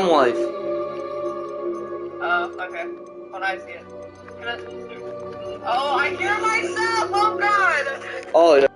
I'm live. Oh, okay. Hold on, I see it. Oh, I hear myself! Oh god! Oh, yeah.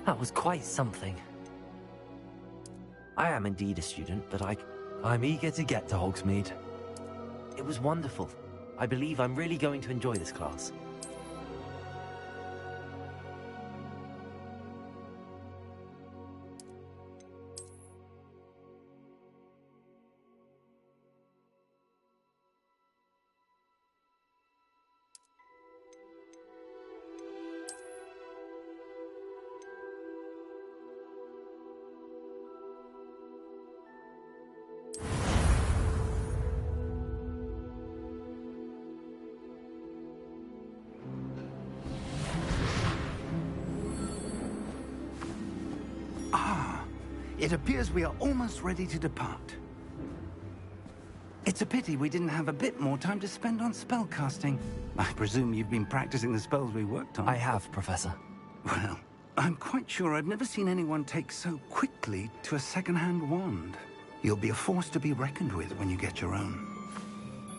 That was quite something. I am indeed a student, but I'm eager to get to Hogsmeade. It was wonderful. I believe I'm really going to enjoy this class. It appears we are almost ready to depart. It's a pity we didn't have a bit more time to spend on spellcasting. I presume you've been practicing the spells we worked on. I have, Professor. Well, I'm quite sure I've never seen anyone take so quickly to a second-hand wand. You'll be a force to be reckoned with when you get your own.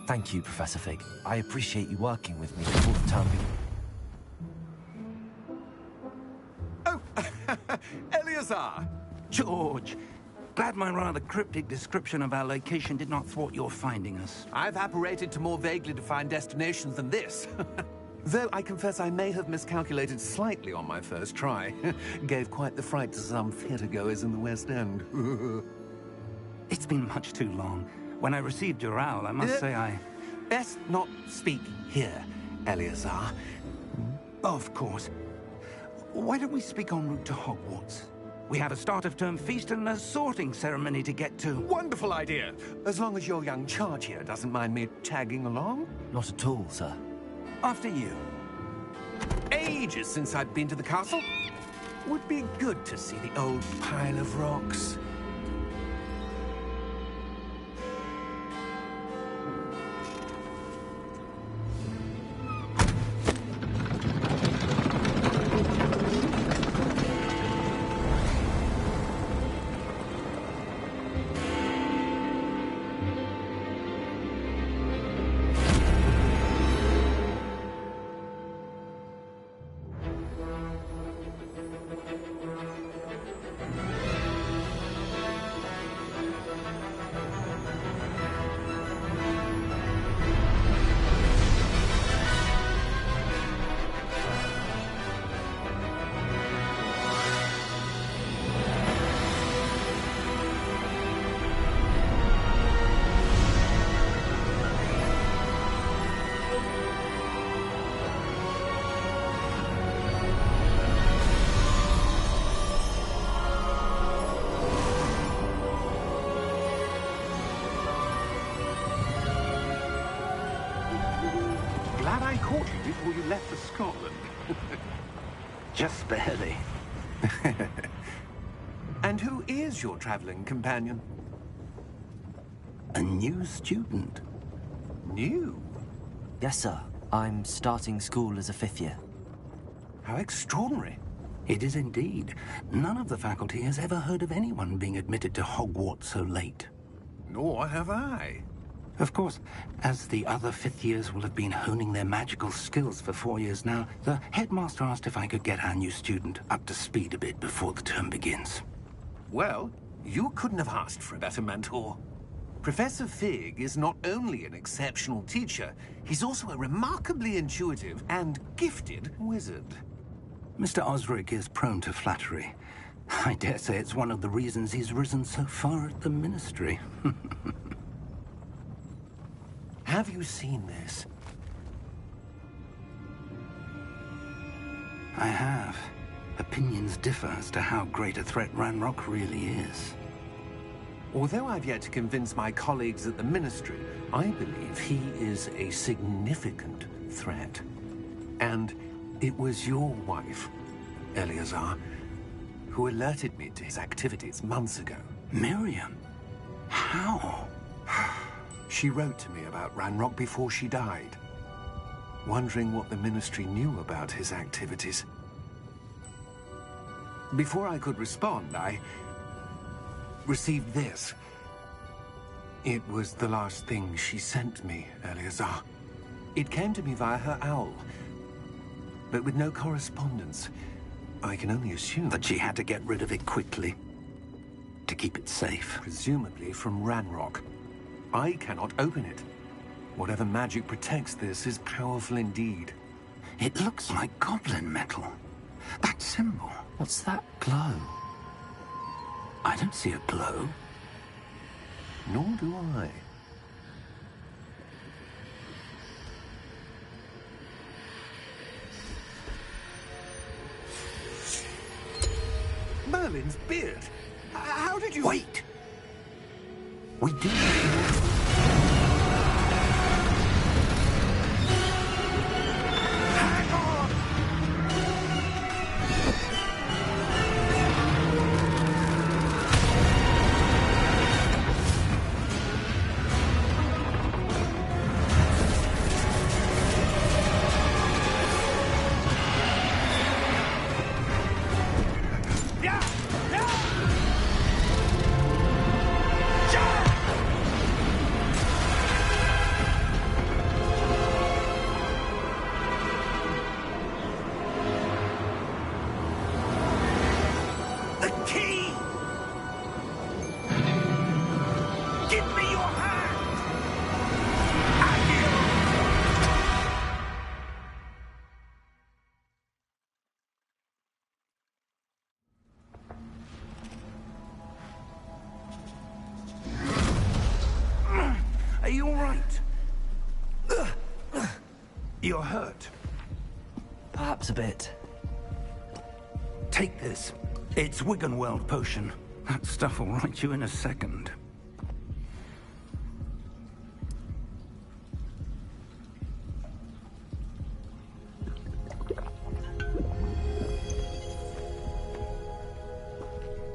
Thank you, Professor Fig. I appreciate you working with me before the term begins. Oh, Eleazar! George, glad my rather cryptic description of our location did not thwart your finding us. I've apparated to more vaguely defined destinations than this. Though I confess I may have miscalculated slightly on my first try. Gave quite the fright to some theatre-goers in the West End. It's been much too long. When I received your owl, I must say I... Best not speak here, Eleazar. Of course. Why don't we speak en route to Hogwarts? We have a start-of-term feast and a sorting ceremony to get to. Wonderful idea. As long as your young charge here doesn't mind me tagging along. Not at all, sir. After you. Ages since I've been to the castle. Would be good to see the old pile of rocks. Glad I caught you before you left for Scotland. Just barely. And who is your traveling companion? A new student. New? Yes, sir. I'm starting school as a 5th year. How extraordinary. It is indeed. None of the faculty has ever heard of anyone being admitted to Hogwarts so late. Nor have I. Of course, as the other 5th years will have been honing their magical skills for 4 years now, the headmaster asked if I could get our new student up to speed a bit before the term begins. Well, you couldn't have asked for a better mentor. Professor Fig is not only an exceptional teacher, he's also a remarkably intuitive and gifted wizard. Mr. Osric is prone to flattery. I dare say it's one of the reasons he's risen so far at the Ministry. Have you seen this? I have. Opinions differ as to how great a threat Ranrock really is. Although I've yet to convince my colleagues at the Ministry, I believe he is a significant threat. And it was your wife, Eleazar, who alerted me to his activities months ago. Miriam? How? She wrote to me about Ranrock before she died, wondering what the Ministry knew about his activities. Before I could respond, I received this. It was the last thing she sent me, Eleazar. It came to me via her owl, but with no correspondence. I can only assume That she had to get rid of it quickly, to keep it safe. presumably from Ranrock. I cannot open it. Whatever magic protects this is powerful indeed. It looks like goblin metal. That symbol. What's that glow? I don't see a glow. Nor do I. Merlin's beard. How did you... Wait! We do... Hang on! You're hurt. Perhaps a bit. Take this. It's Wiggenweld potion. That stuff will right you in a second.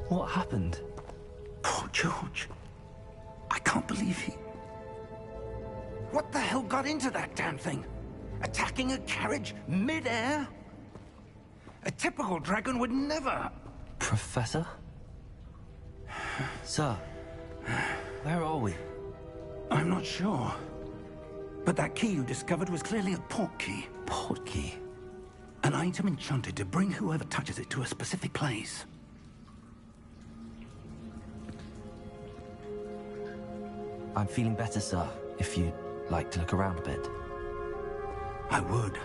What happened? Poor George. I can't believe he... What the hell got into that damn thing? Attacking a carriage mid-air? A typical dragon would never... Professor? Sir, where are we? I'm not sure. But that key you discovered was clearly a port key. Port key? An item enchanted to bring whoever touches it to a specific place. I'm feeling better, sir, if you'd like to look around a bit. I would.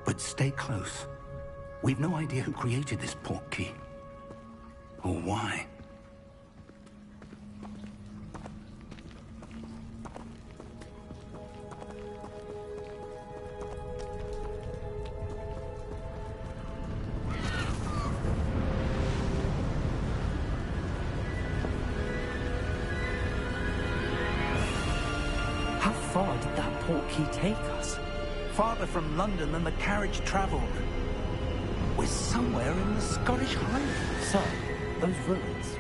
But stay close. We've no idea who created this port key. Or why. How far did that port key take us? Farther from London than the carriage traveled. We're somewhere in the Scottish Highlands. Sir, those ruins.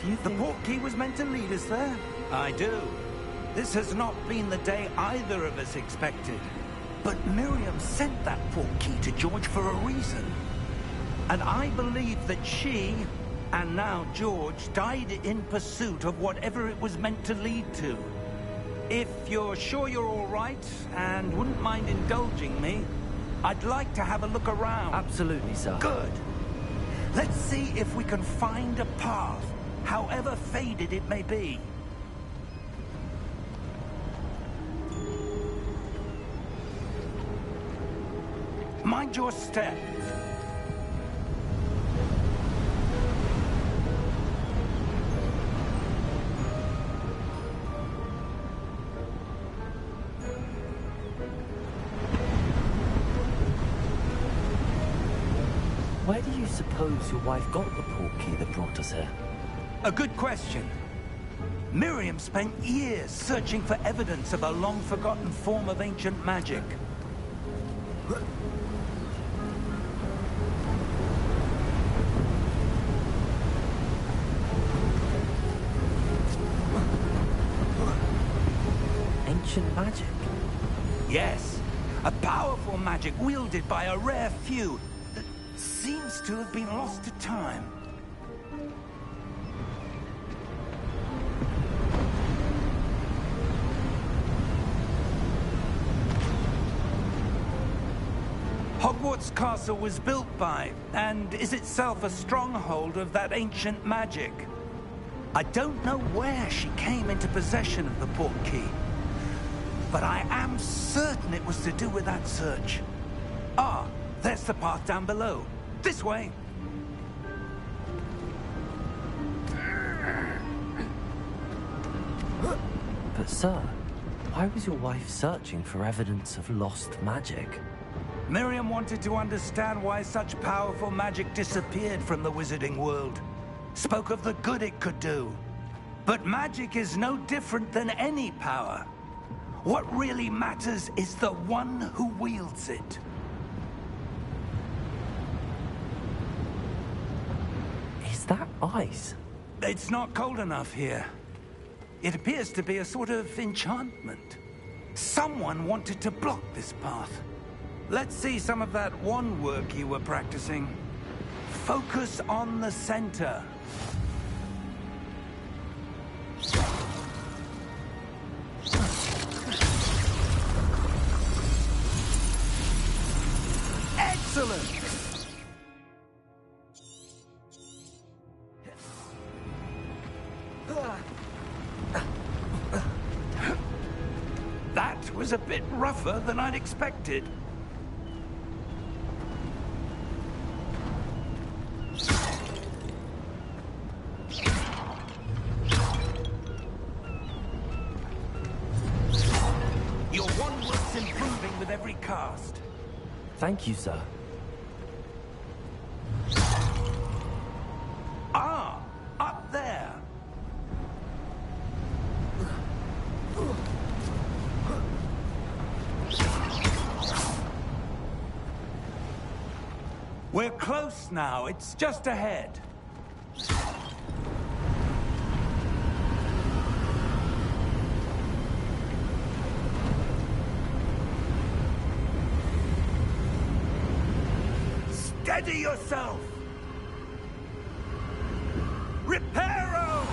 Do you The think... port key was meant to lead us there? I do. This has not been the day either of us expected. But Miriam sent that port key to George for a reason. And I believe that she, and now George, died in pursuit of whatever it was meant to lead to. If you're sure you're all right, and wouldn't mind indulging me, I'd like to have a look around. Absolutely, sir. Good. Let's see if we can find a path, however faded it may be. Mind your step. Where do you suppose your wife got the port key that brought us here? A good question. Miriam spent years searching for evidence of a long-forgotten form of ancient magic. Ancient magic? Yes, a powerful magic wielded by a rare few that seems to have been lost to time. Hogwarts Castle was built by, and is itself a stronghold of that ancient magic. I don't know where she came into possession of the port key, but I am certain it was to do with that search. Ah, there's the path down below. This way. But sir, why was your wife searching for evidence of lost magic? Miriam wanted to understand why such powerful magic disappeared from the wizarding world. Spoke of the good it could do. But magic is no different than any power. What really matters is the one who wields it. Is that ice? It's not cold enough here. It appears to be a sort of enchantment. Someone wanted to block this path. Let's see some of that wand work you were practicing. Focus on the center. Excellent! That was a bit rougher than I'd expected. Your wand work's improving with every cast. Thank you, sir. Ah, up there. We're close now. It's just ahead. Steady yourself! Reparo!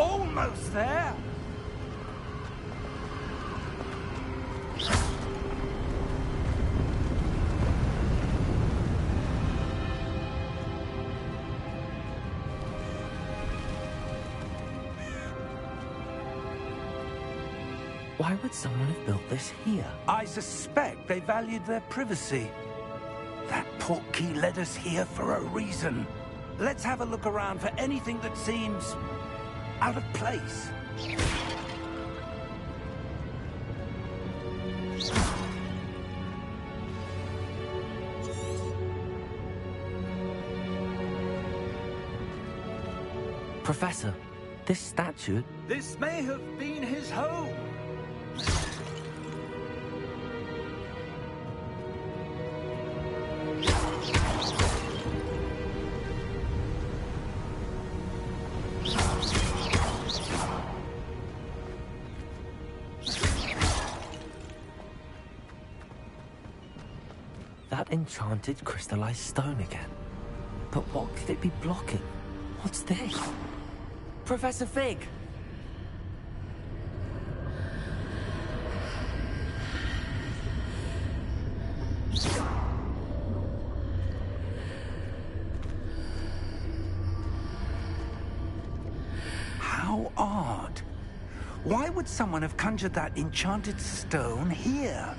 Almost there! Why would someone have built this here? I suspect they valued their privacy. That portkey led us here for a reason. Let's have a look around for anything that seems out of place. Professor, this statue... This may have been his home. That enchanted crystallized stone again. But what could it be blocking? What's this? Professor Fig! How odd. Why would someone have conjured that enchanted stone here?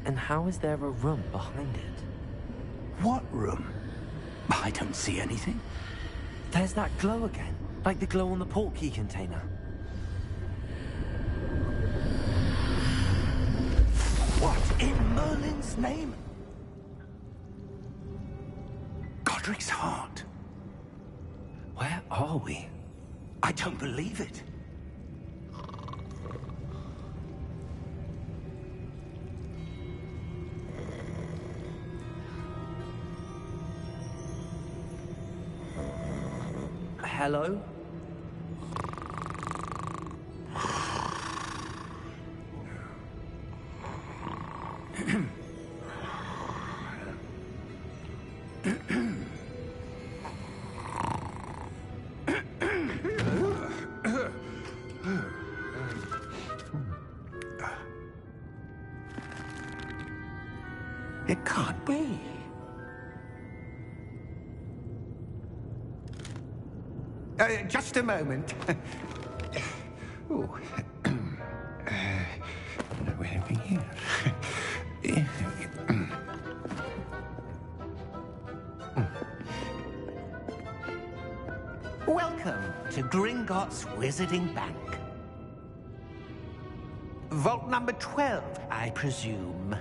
And how is there a room behind it? What room? I don't see anything. There's that glow again, like the glow on the portkey container. What in Merlin's name? Godric's heart. Where are we? I don't believe it. Hello? It can't be. Just a moment. Oh. Anything here? Welcome to Gringotts Wizarding Bank. Vault number 12, I presume.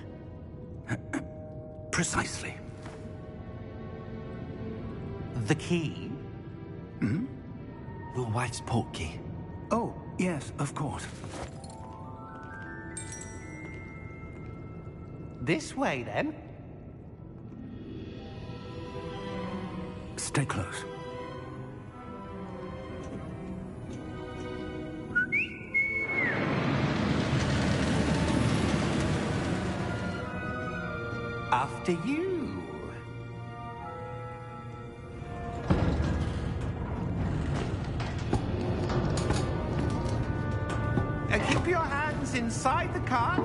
Precisely. The key? Your wife's portkey. Oh, yes, of course. This way, then. Stay close. After you. Keep your hands inside the cart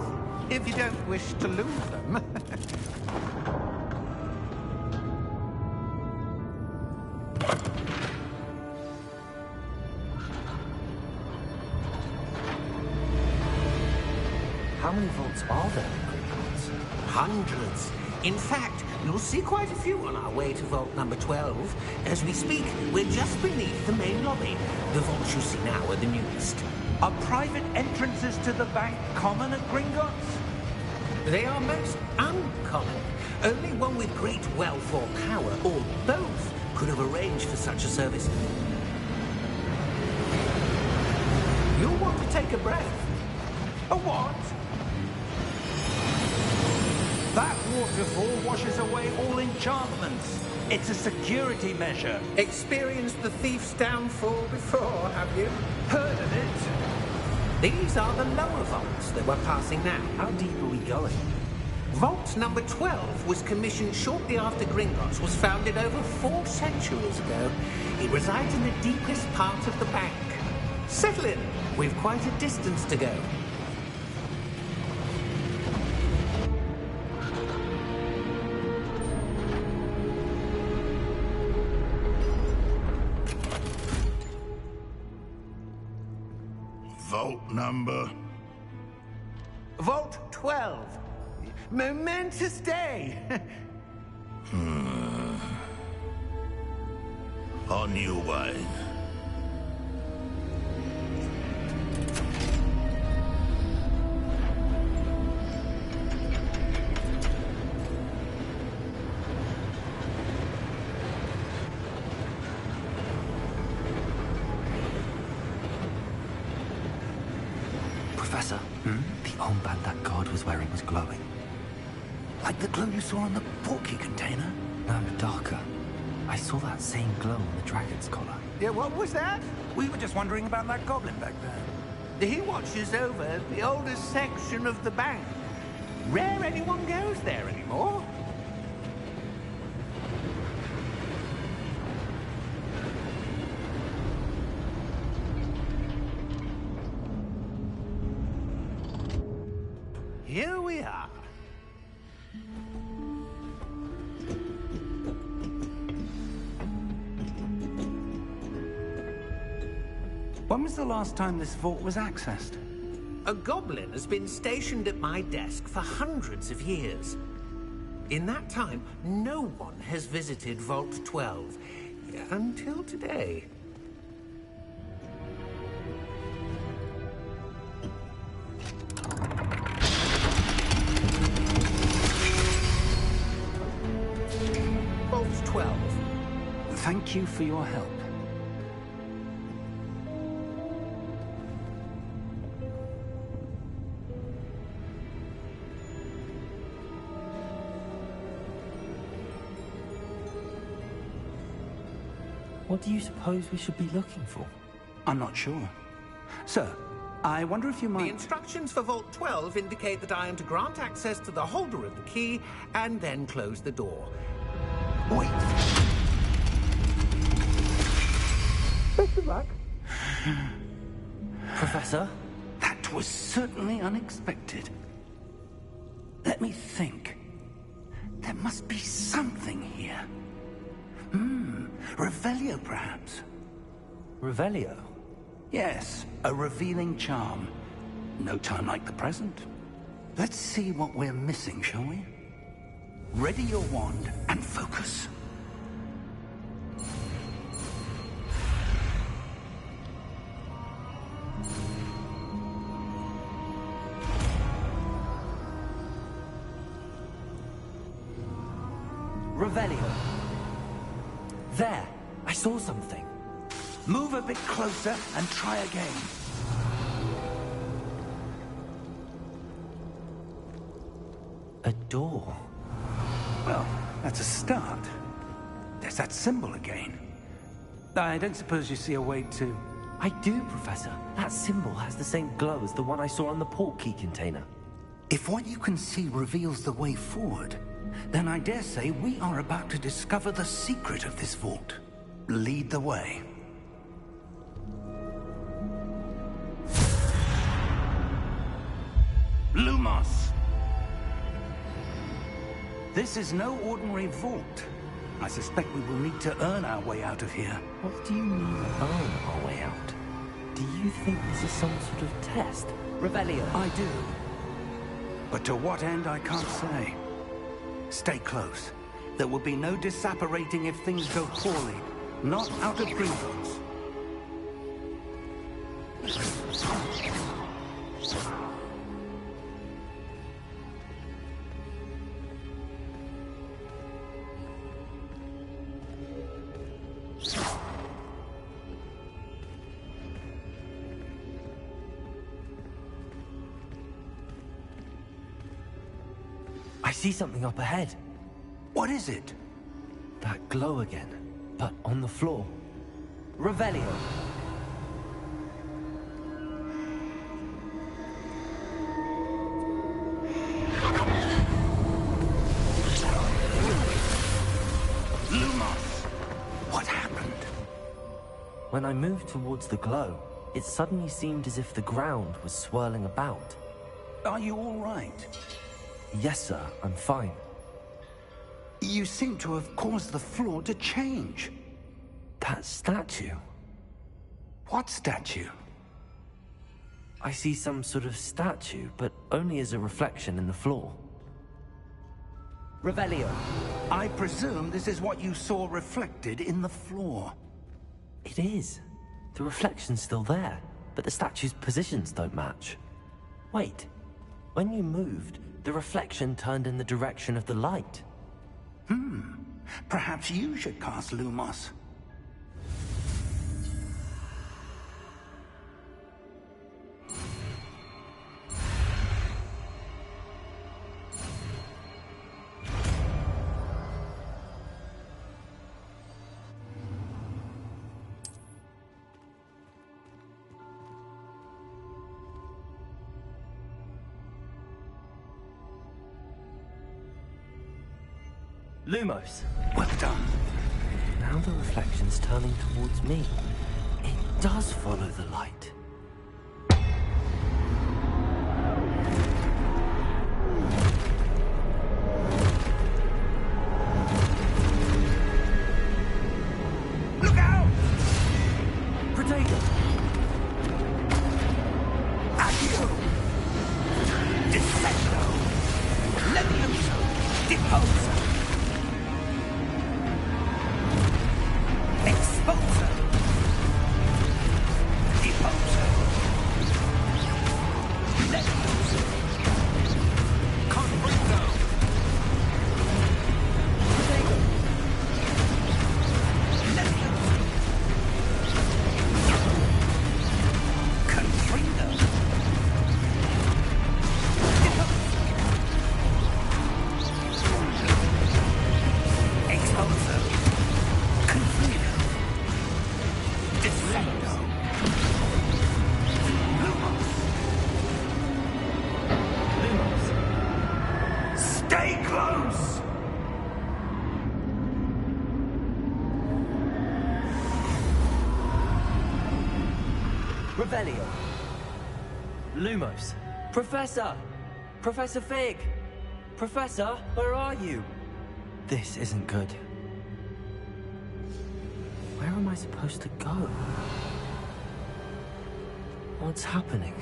if you don't wish to lose them. How many vaults are there in Gringotts? Hundreds. In fact, you'll see quite a few on our way to vault number 12. As we speak, we're just beneath the main lobby. The vaults you see now are the newest. Are private entrances to the bank common at Gringotts? They are most uncommon. Only one with great wealth or power, or both, could have arranged for such a service. You'll want to take a breath. A what? That waterfall washes away all enchantments. It's a security measure. Experienced the thief's downfall before, have you? Heard of it? These are the lower vaults that we're passing now. How deep are we going? Vault number 12 was commissioned shortly after Gringotts was founded over 4 centuries ago. It resides in the deepest part of the bank. Settle in. We've quite a distance to go. Vault number? Vault 12. Momentous day. On you, wine. Professor, the armband that guard was wearing was glowing. Like the glow you saw on the portkey container? No, darker. I saw that same glow on the dragon's collar. Yeah, what was that? We were just wondering about that goblin back there. He watches over the oldest section of the bank. Rare anyone goes there anymore. Here we are. When was the last time this vault was accessed? A goblin has been stationed at my desk for hundreds of years. In that time, no one has visited Vault 12 until today. Vault 12. Thank you for your help. What do you suppose we should be looking for? I'm not sure. Sir, I wonder if you The might... instructions for Vault 12 indicate that I am to grant access to the holder of the key and then close the door. Wait! Best of luck. Professor? That was certainly unexpected. Let me think. There must be something here. Revelio, perhaps? Revelio? Yes, a revealing charm. No time like the present. Let's see what we're missing, shall we? Ready your wand and focus. Revelio. There! I saw something. Move a bit closer and try again. A door. Well, that's a start. There's that symbol again. I don't suppose you see a way to... I do, Professor. That symbol has the same glow as the one I saw on the portkey container. If what you can see reveals the way forward, then I dare say we are about to discover the secret of this vault. Lead the way. Lumos! This is no ordinary vault. I suspect we will need to earn our way out of here. What do you mean, earn our way out? Do you think this is some sort of test? Revelio. I do. But to what end, I can't say. Stay close. There will be no disapparating if things go poorly. Not out of Gringotts. I see something up ahead. What is it? That glow again, but on the floor. Revelio. Lumos! What happened? When I moved towards the glow, it suddenly seemed as if the ground was swirling about. Are you all right? Yes, sir, I'm fine. You seem to have caused the floor to change. That statue. What statue? I see some sort of statue, but only as a reflection in the floor. Revelio. I presume this is what you saw reflected in the floor. It is. The reflection's still there, but the statue's positions don't match. Wait. When you moved, the reflection turned in the direction of the light. Perhaps you should cast Lumos. Lumos. Well done. Now the reflection's turning towards me. It does follow the light. Look out! Protego! Accio! Descendo! Levioso! Deposo! Exposo! Deposo! Levioso! Confringo! Protego! Levioso! Confringo! Exposo! Confringo! Descendo! Lumos! Lumos. Stay close! Revelio. Lumos. Professor! Professor Fig! Professor, where are you? This isn't good. Where am I supposed to go? What's happening?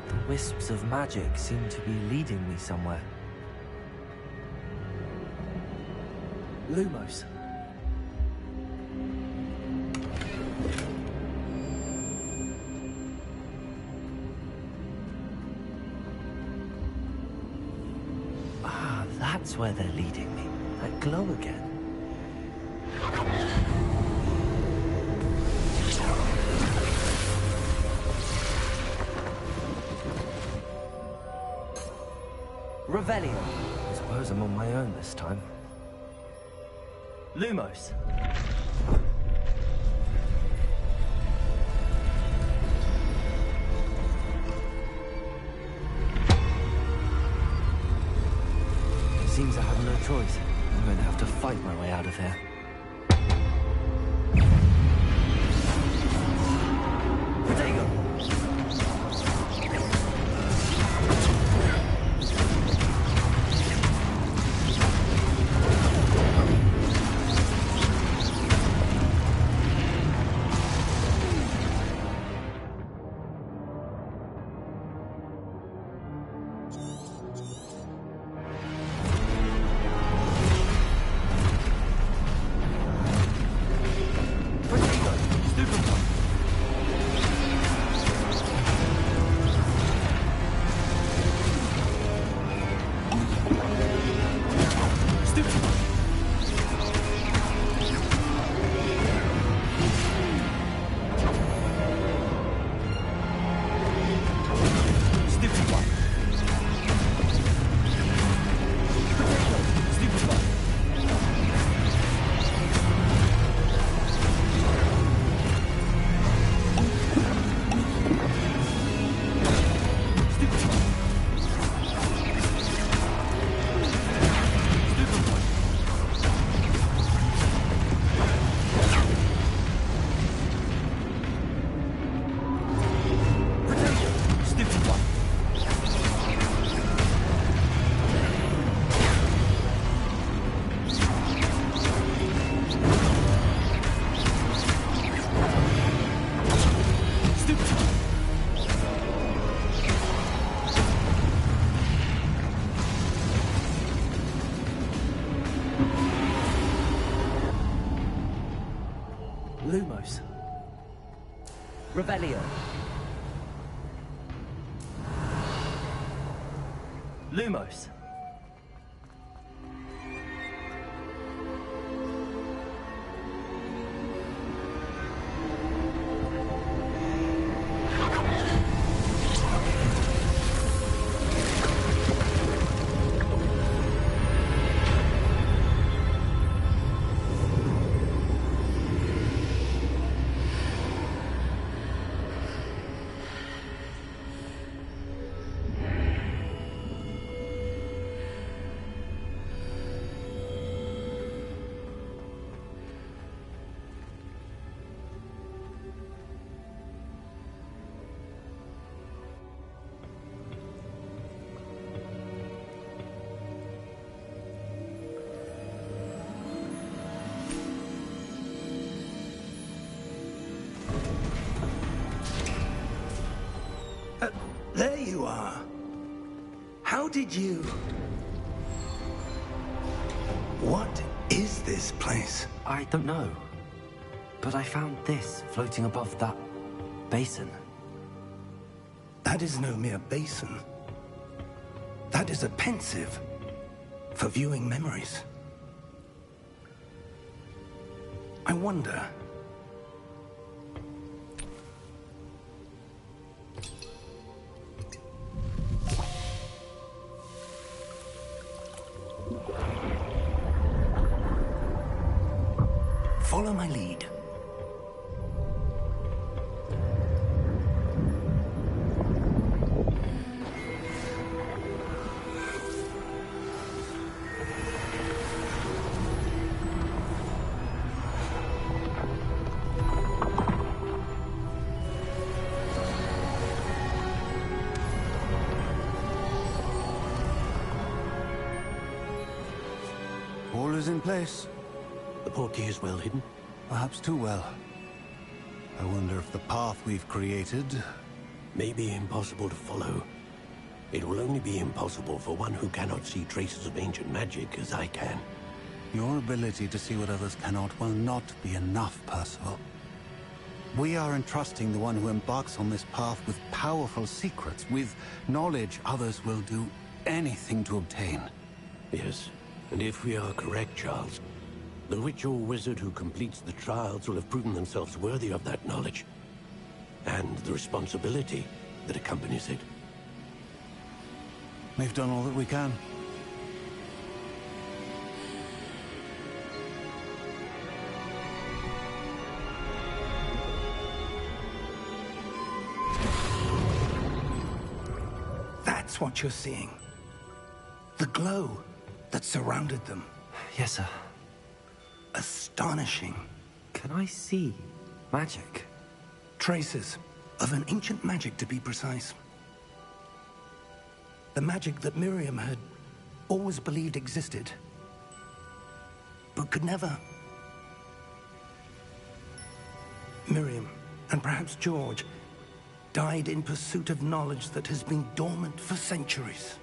The wisps of magic seem to be leading me somewhere. Lumos. Ah, that's where they're leading me. That glow again. Revelio. I suppose I'm on my own this time. Lumos. Seems I have no choice. I'm going to have to fight my way out of here. Protego! Lumos. Revelio. Lumos. There you are. How did you... What is this place? I don't know. But I found this floating above that basin. That is no mere basin. That is a pensive for viewing memories. I wonder... Follow my lead. All is in place. The portkey is well hidden. Perhaps too well. I wonder if the path we've created... May be impossible to follow. It will only be impossible for one who cannot see traces of ancient magic as I can. Your ability to see what others cannot will not be enough, Percival. We are entrusting the one who embarks on this path with powerful secrets, with knowledge others will do anything to obtain. Yes, and if we are correct, Charles, the witch or wizard who completes the trials will have proven themselves worthy of that knowledge, and the responsibility that accompanies it. We've done all that we can. That's what you're seeing. The glow that surrounded them. Yes, sir. Astonishing. Can I see magic? Traces of an ancient magic, to be precise. The magic that Miriam had always believed existed, but could never. Miriam, and perhaps George, died in pursuit of knowledge that has been dormant for centuries.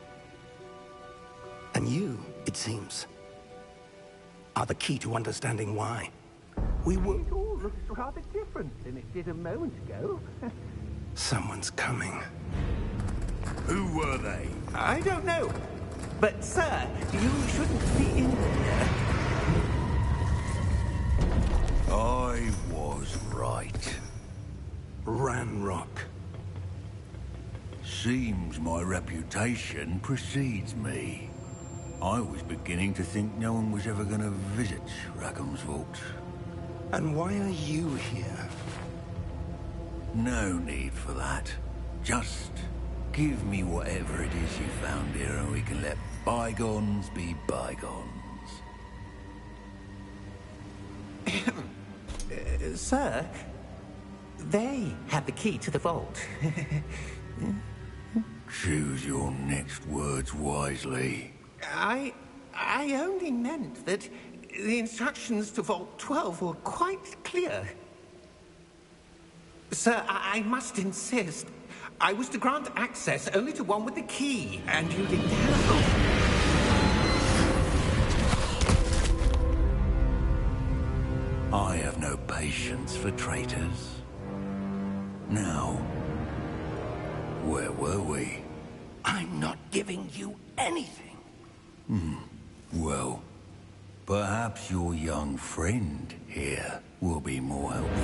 And you, it seems, are the key to understanding why. We were... It all looks rather different than it did a moment ago. Someone's coming. Who were they? I don't know. But, sir, you shouldn't be in here. I was right. Ranrock. Seems my reputation precedes me. I was beginning to think no one was ever going to visit Rackham's vault. And why are you here? No need for that. Just give me whatever it is you found here and we can let bygones be bygones. Sir, they have the key to the vault. Choose your next words wisely. I only meant that the instructions to Vault 12 were quite clear. Sir, I must insist. I was to grant access only to one with the key, and you didn't have... I have no patience for traitors. Now, where were we? I'm not giving you anything. Well, perhaps your young friend here will be more helpful.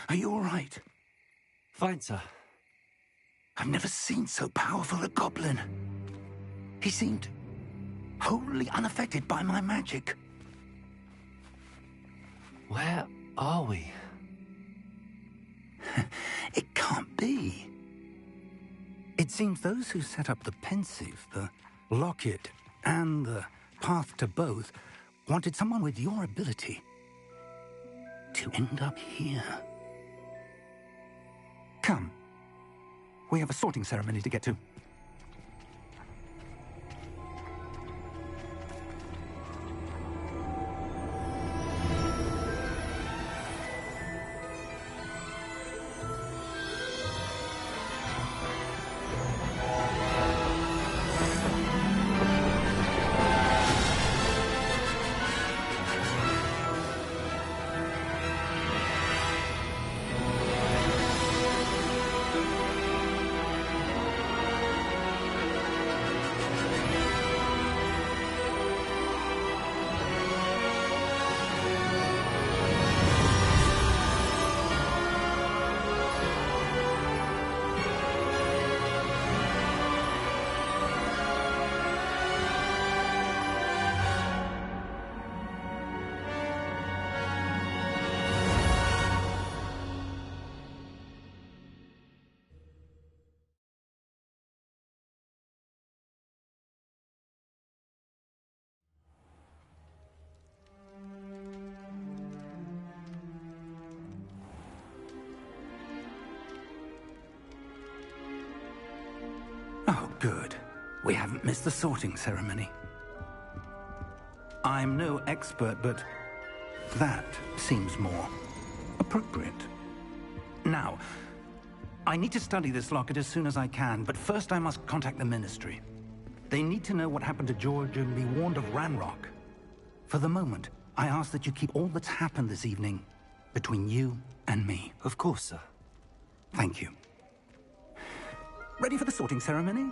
Are you all right? Fine, sir. I've never seen so powerful a goblin. He seemed wholly unaffected by my magic. Where are we? It can't be. It seems those who set up the pensive, the locket, and the path to both wanted someone with your ability to end up here. Come. We have a sorting ceremony to get to. Oh, good. We haven't missed the sorting ceremony. I'm no expert, but that seems more appropriate. Now, I need to study this locket as soon as I can, but first I must contact the Ministry. They need to know what happened to George and be warned of Ranrock. For the moment, I ask that you keep all that's happened this evening between you and me. Of course, sir. Thank you. Ready for the sorting ceremony?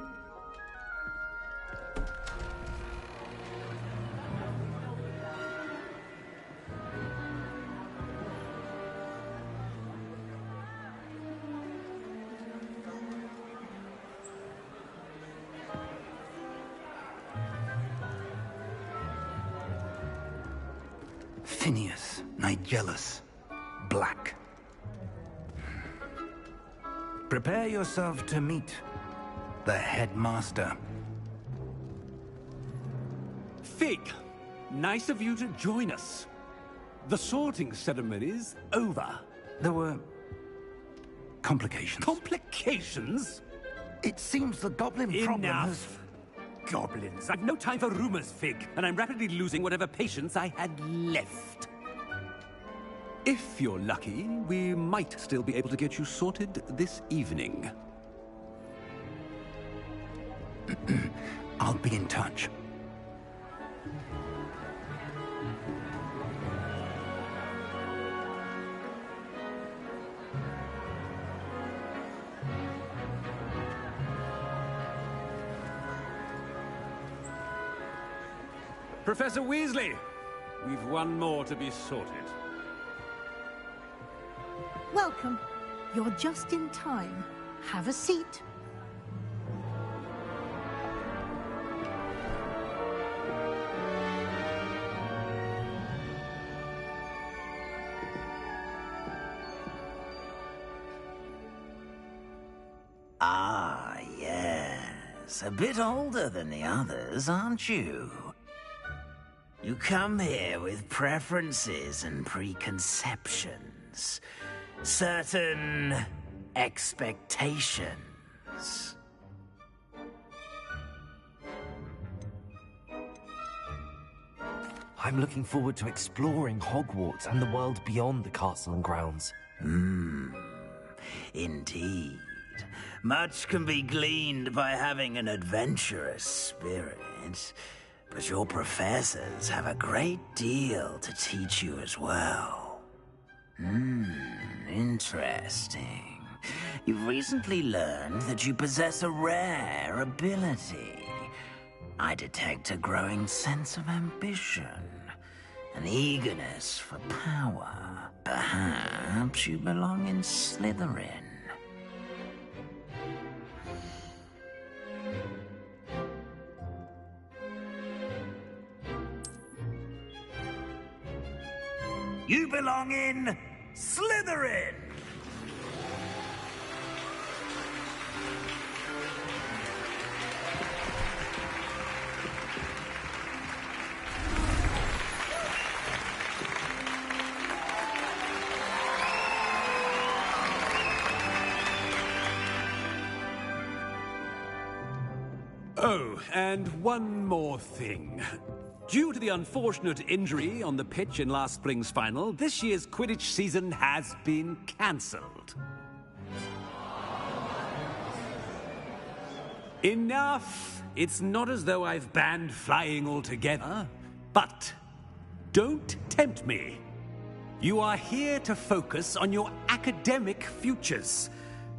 Phineas, Nigellus, Black. Prepare yourself to meet the headmaster. Fig, nice of you to join us. The sorting ceremony's over. There were complications. Complications? It seems the goblin problem has... Enough. Goblins. I've no time for rumors, Fig, and I'm rapidly losing whatever patience I had left. If you're lucky, we might still be able to get you sorted this evening. I'll be in touch. Professor Weasley, we've one more to be sorted. Welcome. You're just in time. Have a seat. Ah, yes. A bit older than the others, aren't you? You come here with preferences and preconceptions. Certain expectations. I'm looking forward to exploring Hogwarts and the world beyond the castle and grounds. Indeed. Much can be gleaned by having an adventurous spirit, but your professors have a great deal to teach you as well. Interesting. You've recently learned that you possess a rare ability. I detect a growing sense of ambition, an eagerness for power. Perhaps you belong in Slytherin. You belong in Slytherin! Oh, and one more thing. Due to the unfortunate injury on the pitch in last spring's final, this year's Quidditch season has been cancelled. Enough! It's not as though I've banned flying altogether. But don't tempt me. You are here to focus on your academic futures.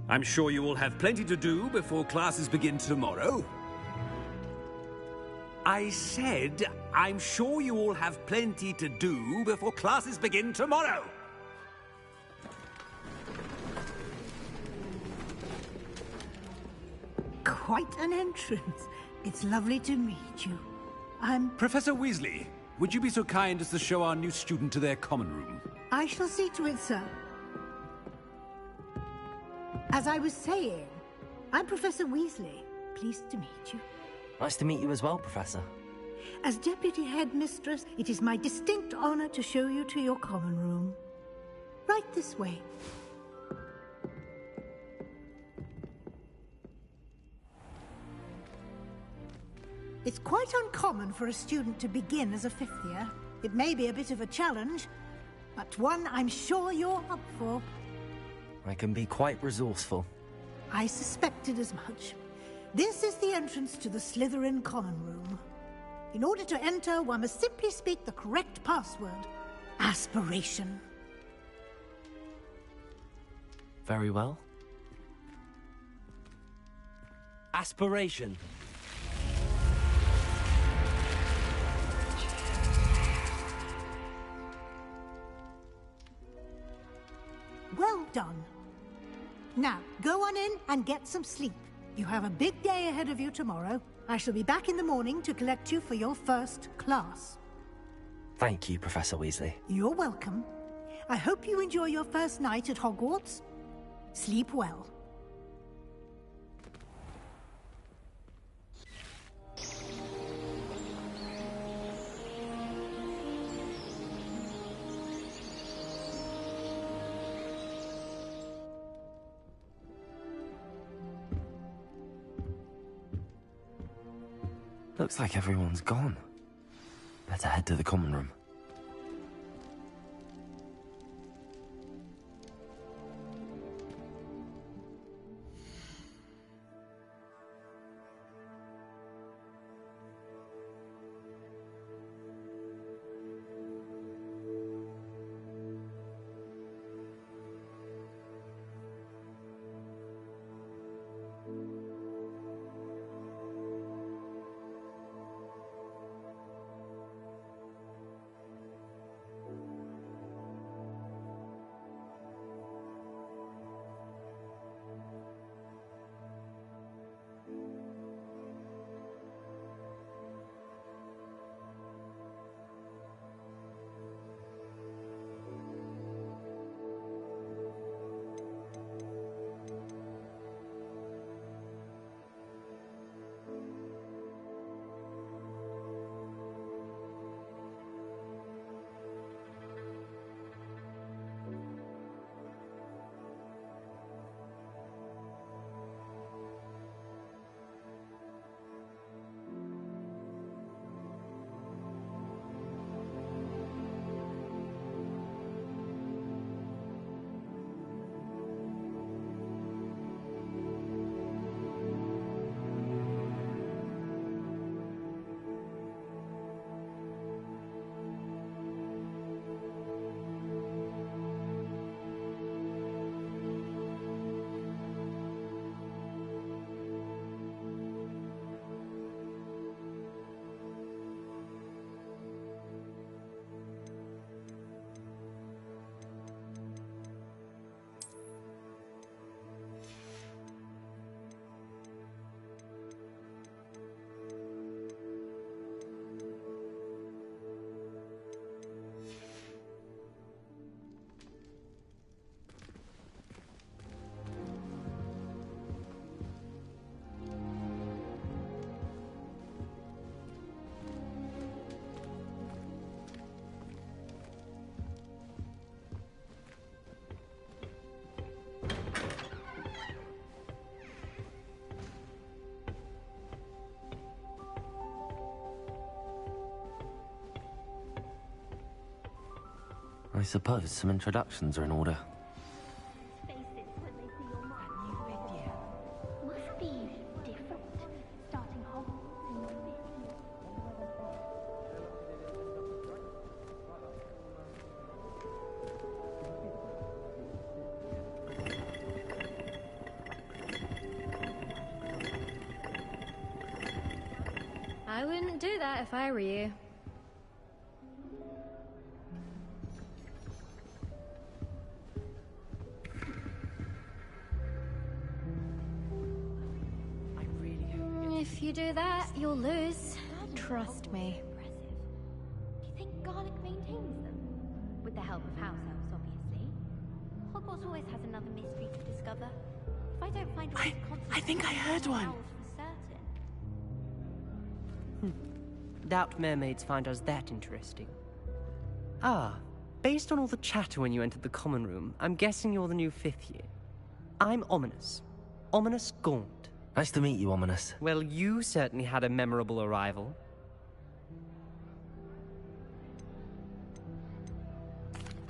I'm sure you will have plenty to do before classes begin tomorrow. I said, I'm sure you all have plenty to do before classes begin tomorrow. Quite an entrance. It's lovely to meet you. Professor Weasley, would you be so kind as to show our new student to their common room? I shall see to it, sir. As I was saying, I'm Professor Weasley. Pleased to meet you. Nice to meet you as well, Professor. As Deputy Headmistress, it is my distinct honor to show you to your common room. Right this way. It's quite uncommon for a student to begin as a fifth year. It may be a bit of a challenge, but one I'm sure you're up for. I can be quite resourceful. I suspected as much. This is the entrance to the Slytherin common room. In order to enter, one must simply speak the correct password. Aspiration. Very well. Aspiration. Well done. Now, go on in and get some sleep. You have a big day ahead of you tomorrow. I shall be back in the morning to collect you for your first class. Thank you, Professor Weasley. You're welcome. I hope you enjoy your first night at Hogwarts. Sleep well. Looks like everyone's gone. Better head to the common room. I suppose some introductions are in order. Must be different. Starting Hogwarts in your fifth year. I wouldn't do that if I were you. If you do that, you'll lose. Trust me. Do you think Garlic maintains them? With the help of house elves, obviously. Hogwarts always has another mystery to discover. If I don't find I think I heard one. For certain. Doubt mermaids find us that interesting. Ah, based on all the chatter when you entered the common room, I'm guessing you're the new 5th year. I'm Ominous. Ominous Gaunt. Nice to meet you, Ominous. Well, you certainly had a memorable arrival.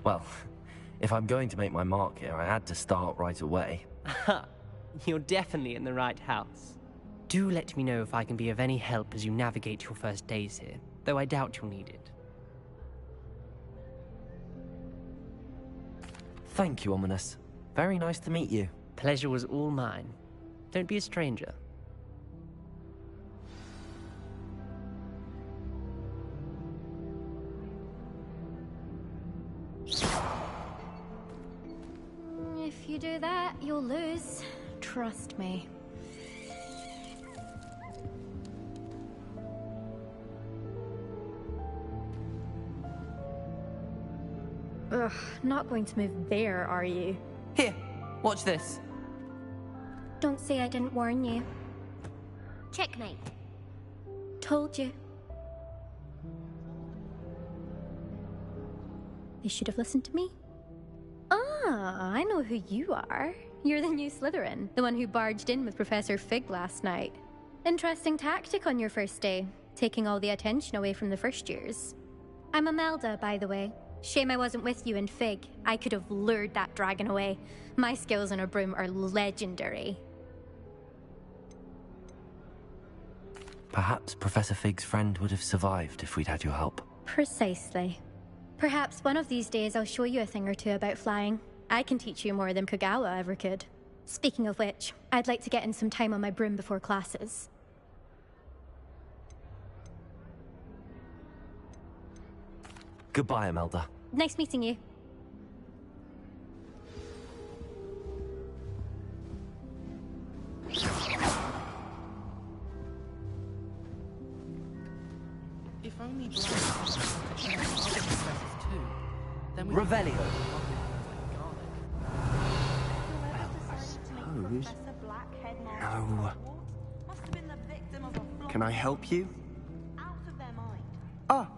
Well, if I'm going to make my mark here, I had to start right away. Aha, you're definitely in the right house. Do let me know if I can be of any help as you navigate your first days here, though I doubt you'll need it. Thank you, Ominous. Very nice to meet you. Pleasure was all mine. Don't be a stranger. If you do that, you'll lose. Trust me. Ugh, not going to move there, are you? Here, watch this. Don't say I didn't warn you. Checkmate. Told you. You should have listened to me. Ah, I know who you are. You're the new Slytherin, the one who barged in with Professor Fig last night. Interesting tactic on your first day, taking all the attention away from the first years. I'm Imelda, by the way. Shame I wasn't with you in Fig. I could have lured that dragon away. My skills on a broom are legendary. Perhaps Professor Fig's friend would have survived if we'd had your help. Precisely. Perhaps one of these days I'll show you a thing or two about flying. I can teach you more than Kogawa ever could. Speaking of which, I'd like to get in some time on my broom before classes. Goodbye, Imelda. Nice meeting you. If only then we Revelio. No. Can I help you? Ah,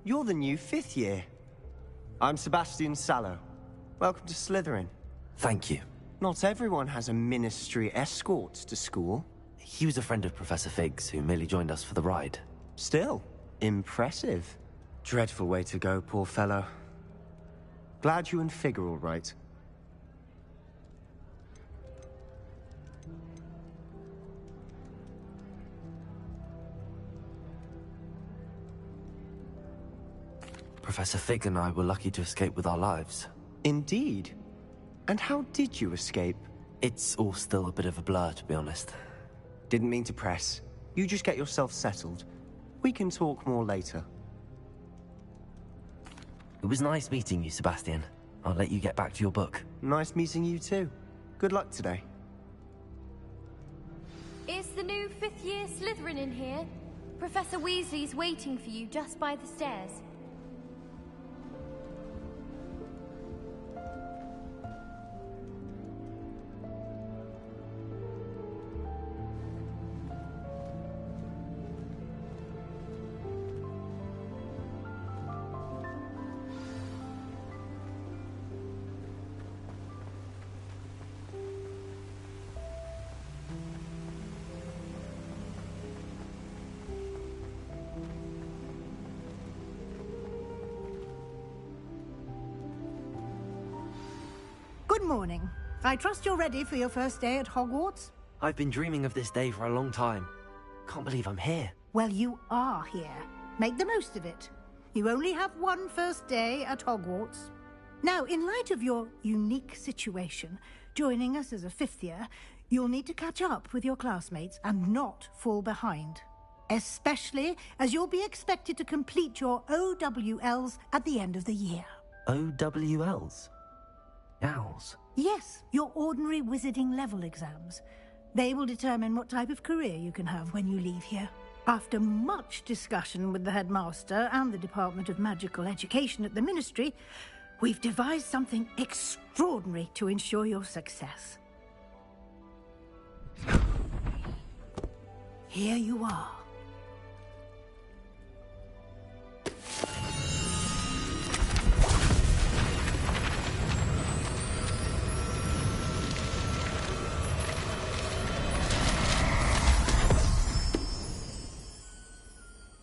you're the new 5th year. I'm Sebastian Sallow. Welcome to Slytherin. Thank you. Not everyone has a ministry escort to school. He was a friend of Professor Fig's who merely joined us for the ride. Still, impressive. Dreadful way to go, poor fellow. Glad you and Fig are all right. Professor Fig and I were lucky to escape with our lives. Indeed. And how did you escape? It's all still a bit of a blur, to be honest. Didn't mean to press. You just get yourself settled. We can talk more later. It was nice meeting you, Sebastian. I'll let you get back to your book. Nice meeting you too. Good luck today. Is the new 5th year Slytherin in here? Professor Weasley's waiting for you just by the stairs. Good morning. I trust you're ready for your first day at Hogwarts? I've been dreaming of this day for a long time. Can't believe I'm here. Well, you are here. Make the most of it. You only have one first day at Hogwarts. Now, in light of your unique situation, joining us as a fifth year, you'll need to catch up with your classmates and not fall behind. Especially as you'll be expected to complete your OWLs at the end of the year. OWLs? Owls? Yes, your ordinary wizarding level exams. They will determine what type of career you can have when you leave here. After much discussion with the headmaster and the Department of Magical Education at the Ministry, we've devised something extraordinary to ensure your success. Here you are.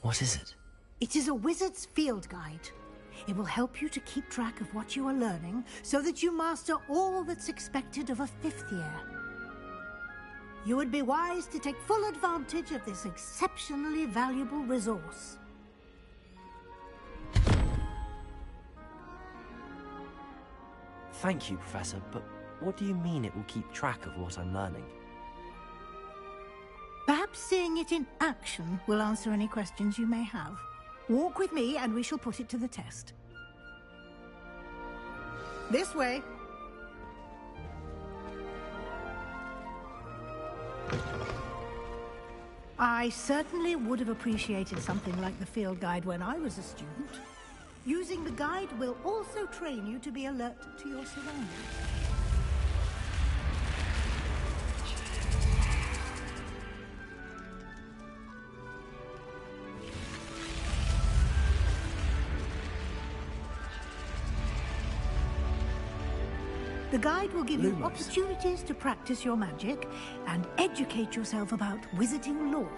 What is it? It is a wizard's field guide. It will help you to keep track of what you are learning so that you master all that's expected of a fifth year. You would be wise to take full advantage of this exceptionally valuable resource. Thank you, Professor, but what do you mean it will keep track of what I'm learning? Perhaps seeing it in action will answer any questions you may have. Walk with me and we shall put it to the test. This way. I certainly would have appreciated something like the field guide when I was a student. Using the guide will also train you to be alert to your surroundings. The guide will give you opportunities to practice your magic and educate yourself about wizarding lore.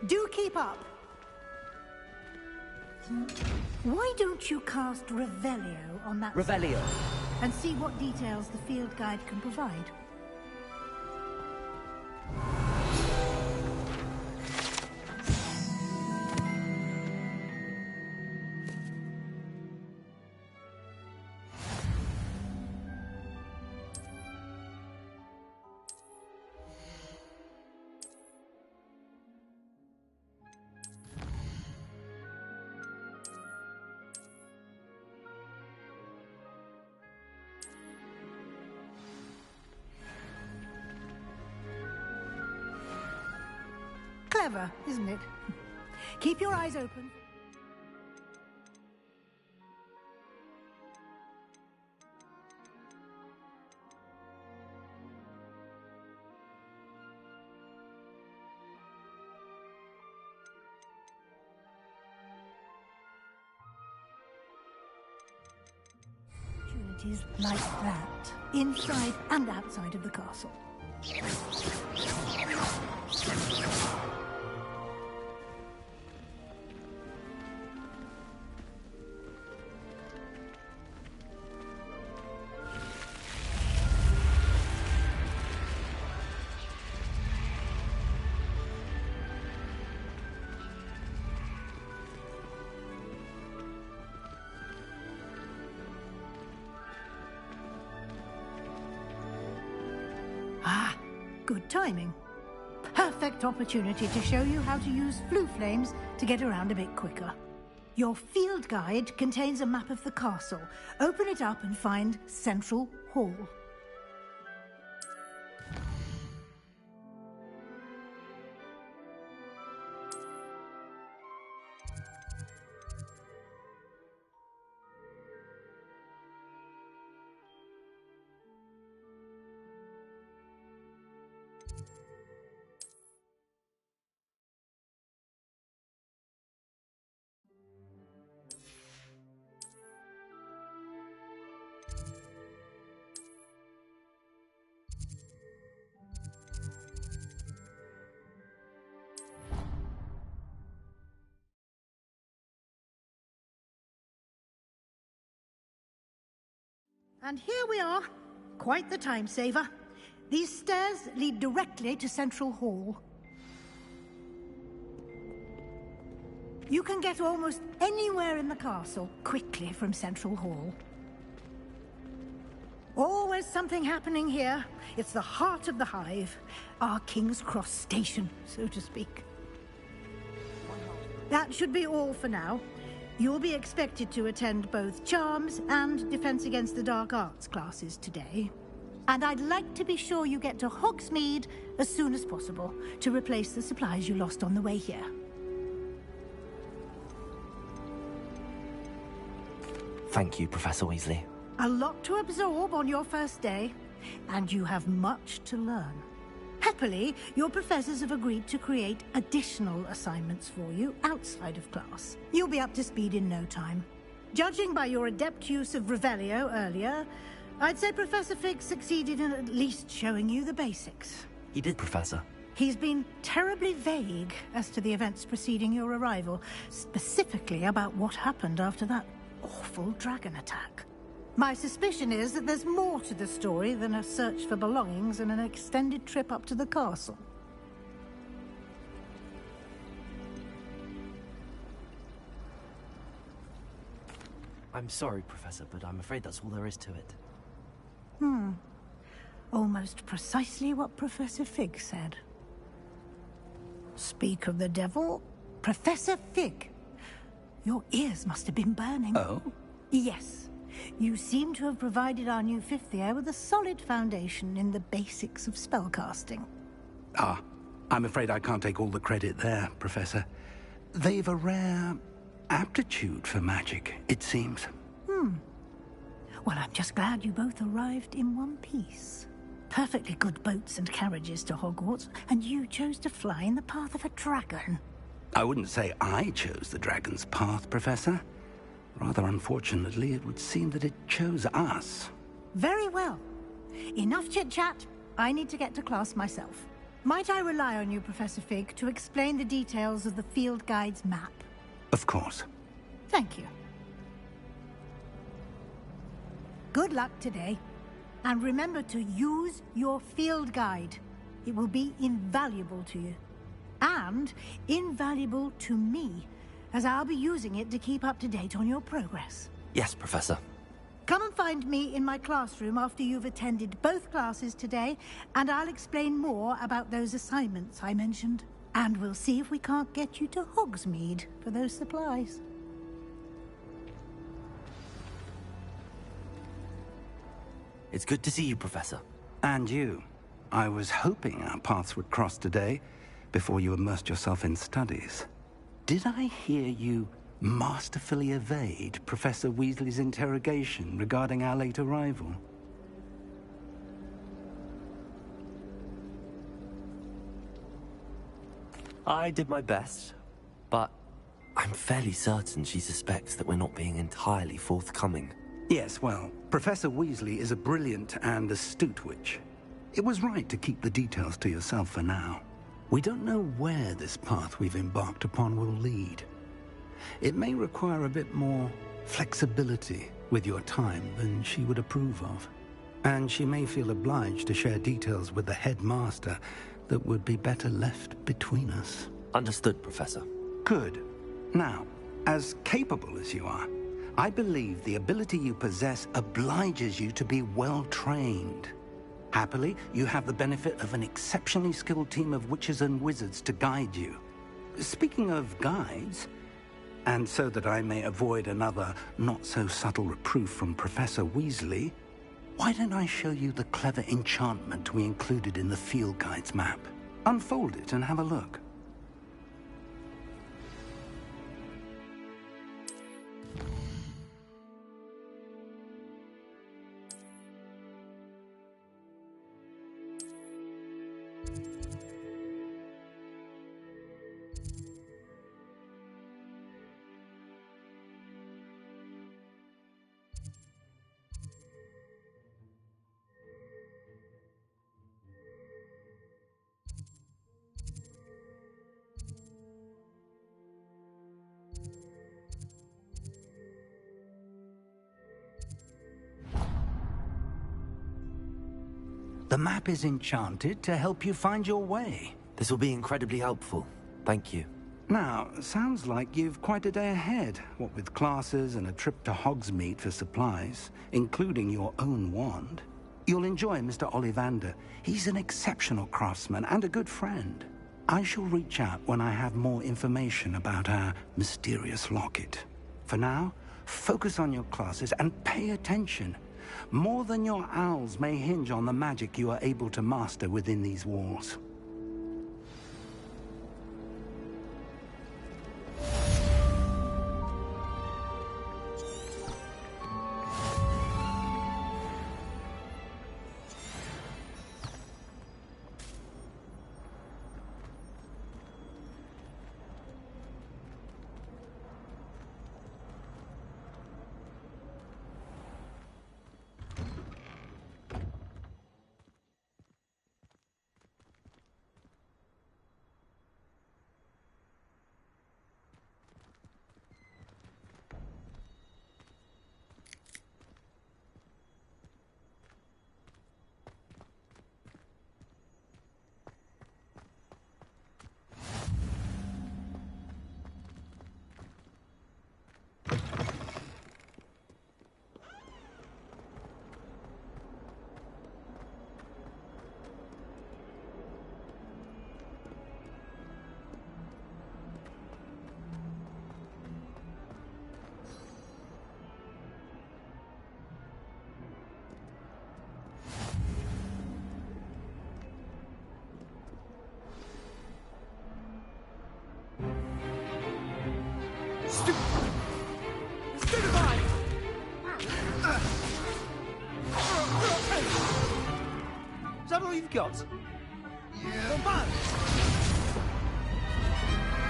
Do keep up! Why don't you cast Revelio on that Revelio. and see what details the field guide can provide? Clever, isn't it? Keep your eyes open. Opportunities like that, inside and outside of the castle. Ah, good timing. Perfect opportunity to show you how to use flue flames to get around a bit quicker. Your field guide contains a map of the castle. Open it up and find Central Hall. And here we are. Quite the time saver. These stairs lead directly to Central Hall. You can get almost anywhere in the castle quickly from Central Hall. Always something happening here. It's the heart of the Hive. Our King's Cross station, so to speak. That should be all for now. You'll be expected to attend both Charms and Defense Against the Dark Arts classes today. And I'd like to be sure you get to Hogsmeade as soon as possible to replace the supplies you lost on the way here. Thank you, Professor Weasley. A lot to absorb on your first day, and you have much to learn. Happily, your professors have agreed to create additional assignments for you outside of class. You'll be up to speed in no time. Judging by your adept use of Revelio earlier, I'd say Professor Fig succeeded in at least showing you the basics. He did, Professor. He's been terribly vague as to the events preceding your arrival, specifically about what happened after that awful dragon attack. My suspicion is that there's more to the story than a search for belongings and an extended trip up to the castle. I'm sorry, Professor, but I'm afraid that's all there is to it. Almost precisely what Professor Fig said. Speak of the devil, Professor Fig. Your ears must have been burning. Oh? Yes. You seem to have provided our new fifth year with a solid foundation in the basics of spellcasting. Ah, I'm afraid I can't take all the credit there, Professor. They've a rare aptitude for magic, it seems. Well, I'm just glad you both arrived in one piece. Perfectly good boats and carriages to Hogwarts, and you chose to fly in the path of a dragon. I wouldn't say I chose the dragon's path, Professor. Rather unfortunately, it would seem that it chose us. Very well. Enough chit-chat. I need to get to class myself. Might I rely on you, Professor Fig, to explain the details of the field guide's map? Of course. Thank you. Good luck today. And remember to use your field guide. It will be invaluable to you. And invaluable to me, as I'll be using it to keep up to date on your progress. Yes, Professor. Come and find me in my classroom after you've attended both classes today, and I'll explain more about those assignments I mentioned. And we'll see if we can't get you to Hogsmeade for those supplies. It's good to see you, Professor. And you. I was hoping our paths would cross today, before you immersed yourself in studies. Did I hear you masterfully evade Professor Weasley's interrogation regarding our late arrival? I did my best, but I'm fairly certain she suspects that we're not being entirely forthcoming. Yes, well, Professor Weasley is a brilliant and astute witch. It was right to keep the details to yourself for now. We don't know where this path we've embarked upon will lead. It may require a bit more flexibility with your time than she would approve of. And she may feel obliged to share details with the headmaster that would be better left between us. Understood, Professor. Good. Now, as capable as you are, I believe the ability you possess obliges you to be well-trained. Happily, you have the benefit of an exceptionally skilled team of witches and wizards to guide you. Speaking of guides, and so that I may avoid another not-so-subtle reproof from Professor Weasley, why don't I show you the clever enchantment we included in the field guide's map? Unfold it and have a look. The map is enchanted to help you find your way. This will be incredibly helpful. Thank you. Now, sounds like you've quite a day ahead, what with classes and a trip to Hogsmeade for supplies, including your own wand. You'll enjoy Mr. Ollivander. He's an exceptional craftsman and a good friend. I shall reach out when I have more information about our mysterious locket. For now, focus on your classes and pay attention. More than your owls may hinge on the magic you are able to master within these walls. Is that all you've got? Yeah.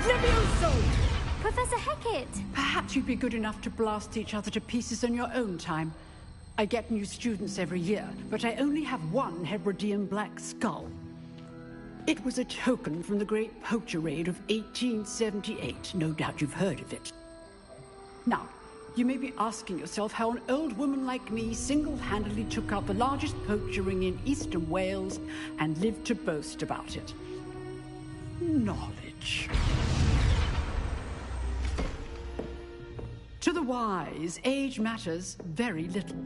Levioso! Professor Hecat! Perhaps you'd be good enough to blast each other to pieces in your own time. I get new students every year, but I only have one Hebridean black skull. It was a token from the Great Poacher Raid of 1878. No doubt you've heard of it. Now, you may be asking yourself how an old woman like me single-handedly took out the largest poacher ring in eastern Wales and lived to boast about it. Knowledge. To the wise, age matters very little.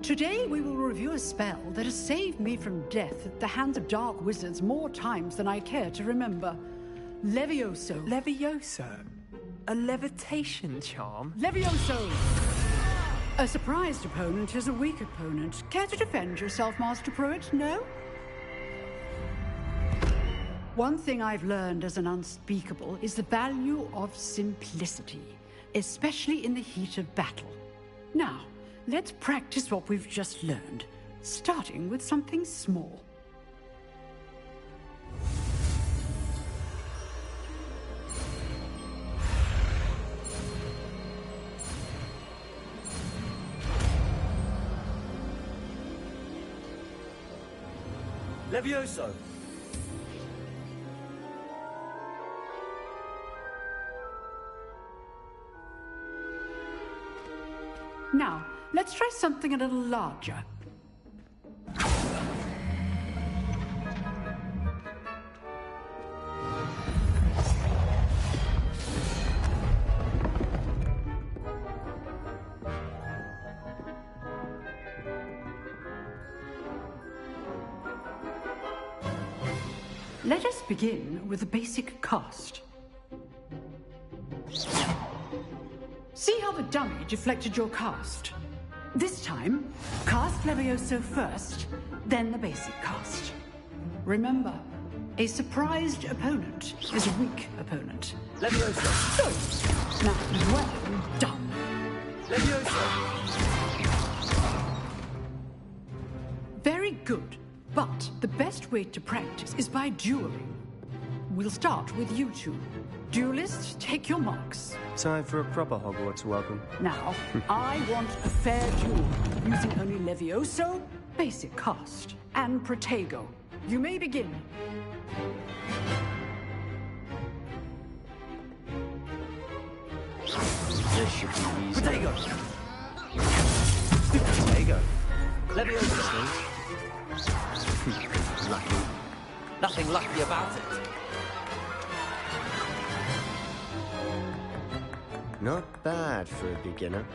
Today we will review a spell that has saved me from death at the hands of dark wizards more times than I care to remember. Levioso. Levioso? A levitation charm? Levioso! A surprised opponent is a weak opponent. Care to defend yourself, Master Pruitt? No? One thing I've learned as an unspeakable is the value of simplicity, especially in the heat of battle. Now, let's practice what we've just learned, starting with something small. Levioso! Now, let's try something a little larger. Let us begin with a basic cast. See how the dummy deflected your cast? This time, cast Levioso first, then the basic cast. Remember, a surprised opponent is a weak opponent. Levioso! So, now, well done. Levioso! Very good, but the best way to practice is by dueling. We'll start with you two. Duelists, take your marks. Time for a proper Hogwarts welcome. Now, I want a fair duel, using only Levioso, basic cast, and Protego. You may begin. This should be easy. Protego! Protego! Levioso! Lucky. Nothing lucky about it. Not bad for a beginner.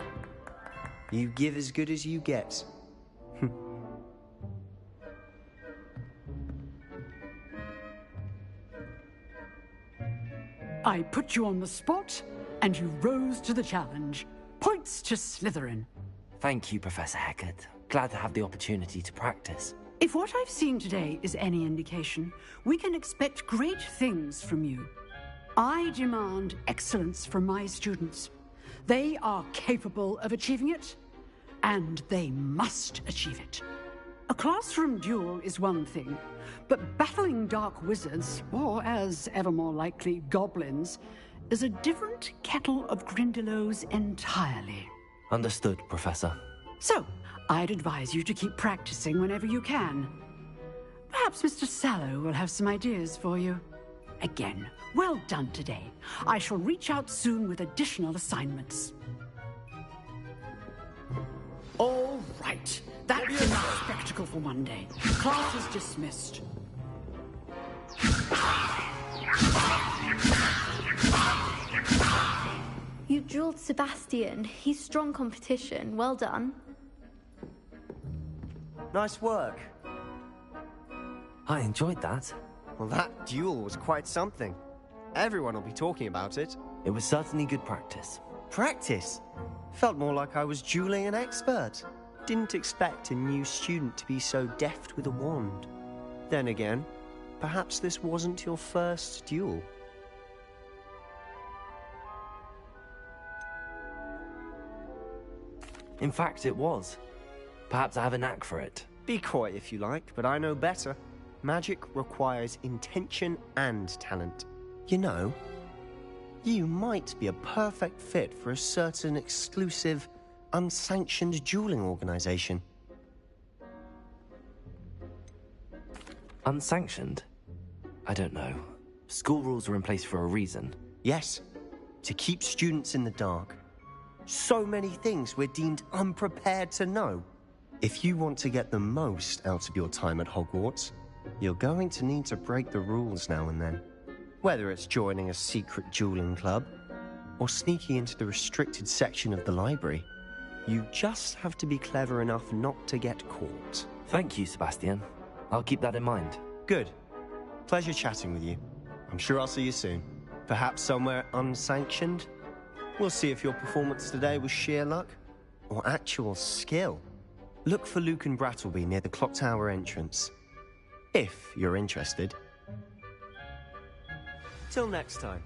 You give as good as you get. I put you on the spot, and you rose to the challenge. Points to Slytherin. Thank you, Professor Hecat. Glad to have the opportunity to practice. If what I've seen today is any indication, we can expect great things from you. I demand excellence from my students. They are capable of achieving it, and they must achieve it. A classroom duel is one thing, but battling dark wizards, or as ever more likely, goblins, is a different kettle of Grindylows entirely. Understood, Professor. So, I'd advise you to keep practicing whenever you can. Perhaps Mr. Sallow will have some ideas for you. Again, well done today. I shall reach out soon with additional assignments. All right. That's enough spectacle for one day. Class is dismissed. You drilled Sebastian. He's strong competition. Well done. Nice work. I enjoyed that. Well, that duel was quite something. Everyone will be talking about it. It was certainly good practice. Practice? Felt more like I was dueling an expert. Didn't expect a new student to be so deft with a wand. Then again, perhaps this wasn't your first duel. In fact, it was. Perhaps I have a knack for it. Be coy if you like, but I know better. Magic requires intention and talent. You know, you might be a perfect fit for a certain exclusive, unsanctioned dueling organization. Unsanctioned? I don't know. School rules are in place for a reason. Yes, to keep students in the dark. So many things we're deemed unprepared to know. If you want to get the most out of your time at Hogwarts, you're going to need to break the rules now and then. Whether it's joining a secret dueling club, or sneaking into the restricted section of the library, you just have to be clever enough not to get caught. Thank you, Sebastian. I'll keep that in mind. Good. Pleasure chatting with you. I'm sure I'll see you soon. Perhaps somewhere unsanctioned? We'll see if your performance today was sheer luck, or actual skill. Look for Luke and Brattleby near the clock tower entrance. If you're interested. Till next time.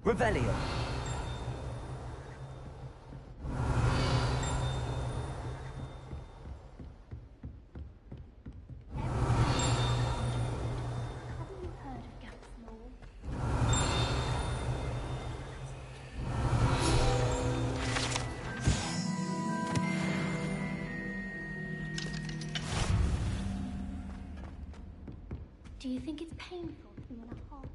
Revelio. Haven't you heard of Gamp's Law? Do you think it's painful to be in a hard place?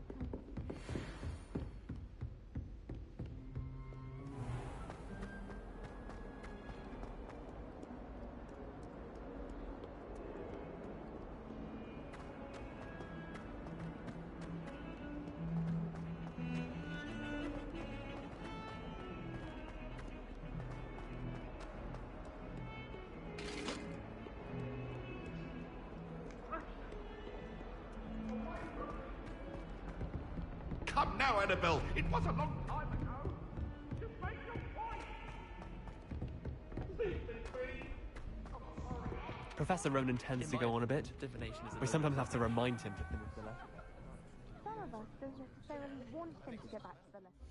Come now, Annabelle. It was a long time ago. Just make your point. Leave me be. Professor Ronan tends to go on a bit. We sometimes have to remind him to finish the letter. Some of us don't necessarily want him to get back to the lesson.